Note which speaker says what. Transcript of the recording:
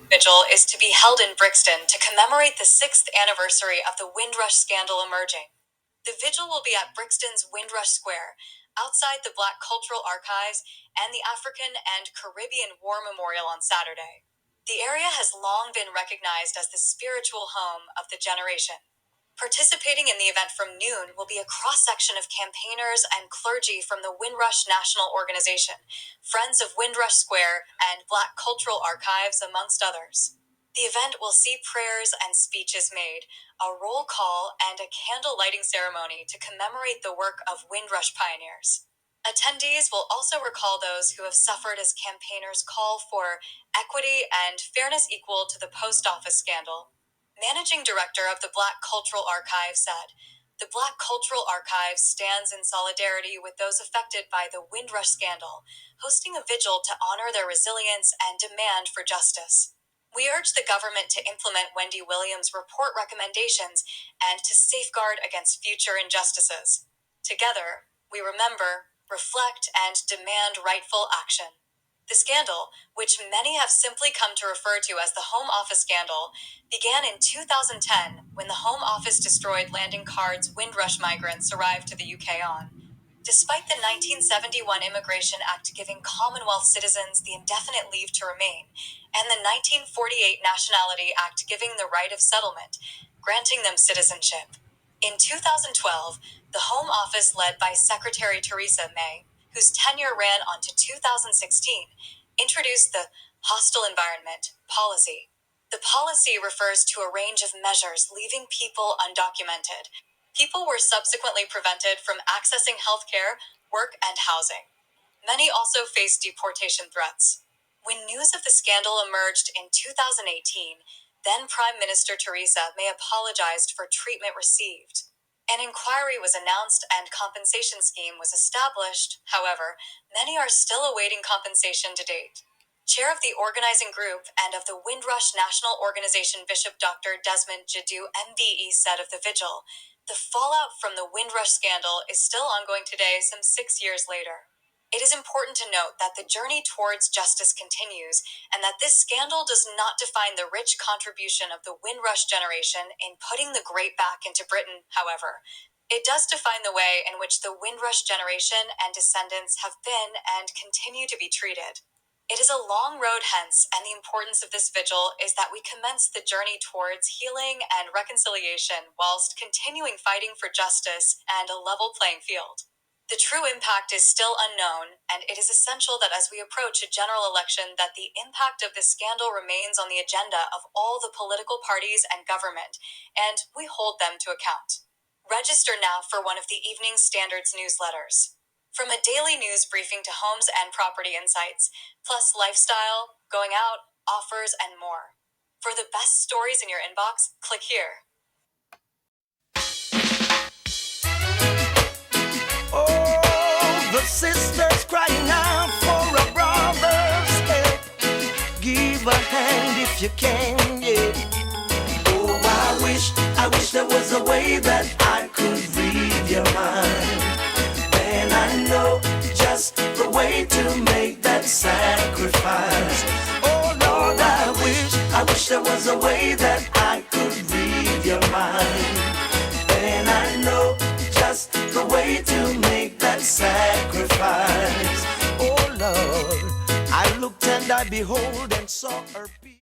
Speaker 1: Vigil is to be held in Brixton to commemorate the 6th anniversary of the Windrush Scandal emerging. The vigil will be at Brixton's Windrush Square, outside the Black Cultural Archives and the African and Carribean War Memorial on Saturday. The area has long been recognized as the spiritual home of the generation. Participating in the event from noon will be a cross-section of campaigners and clergy from the Windrush National Organization, Friends of Windrush Square, and Black Cultural Archives, amongst others. The event will see prayers and speeches made, a roll call, and a candle lighting ceremony to commemorate the work of Windrush pioneers. Attendees will also recall those who have suffered as campaigners call for equity and fairness equal to the post office scandal. Managing Director of the Black Cultural Archive said, "The Black Cultural Archive stands in solidarity with those affected by the Windrush scandal, hosting a vigil to honor their resilience and demand for justice. We urge the government to implement Wendy Williams' report recommendations and to safeguard against future injustices. Together, we remember, reflect, and demand rightful action." The scandal, which many have simply come to refer to as the Home Office scandal, began in 2010 when the Home Office destroyed landing cards Windrush migrants arrived to the UK on. Despite the 1971 Immigration Act giving Commonwealth citizens the indefinite leave to remain, and the 1948 Nationality Act giving the right of settlement, granting them citizenship. In 2012, the Home Office, led by Secretary Theresa May, whose tenure ran on to 2016, introduced the Hostile Environment Policy. The policy refers to a range of measures leaving people undocumented. People were subsequently prevented from accessing health care, work, and housing. Many also faced deportation threats. When news of the scandal emerged in 2018, then Prime Minister Theresa May apologized for treatment received. An inquiry was announced and compensation scheme was established. However, many are still awaiting compensation to date. Chair of the organizing group and of the Windrush National Organization, Bishop Dr. Desmond Jadu MBE, said of the vigil, "The fallout from the Windrush scandal is still ongoing today, some 6 years later. It is important to note that the journey towards justice continues, and that this scandal does not define the rich contribution of the Windrush generation in putting the great back into Britain, however. It does define the way in which the Windrush generation and descendants have been and continue to be treated. It is a long road hence, and the importance of this vigil is that we commence the journey towards healing and reconciliation whilst continuing fighting for justice and a level playing field. The true impact is still unknown, and it is essential that as we approach a general election that the impact of this scandal remains on the agenda of all the political parties and government, and we hold them to account." Register now for one of the Evening Standard's newsletters. From a daily news briefing to homes and property insights, plus lifestyle, going out, offers, and more. For the best stories in your inbox, click here.
Speaker 2: Oh, the sisters crying out for a brother's help. Give a hand if you can, yeah. Oh, I wish there was a way that I could read your mind. And I know just the way to make that sacrifice. Oh Lord, I wish there was a way that I could read your mind. And I know just the way to make that sacrifice. Oh Lord, I looked and I behold and saw her peace.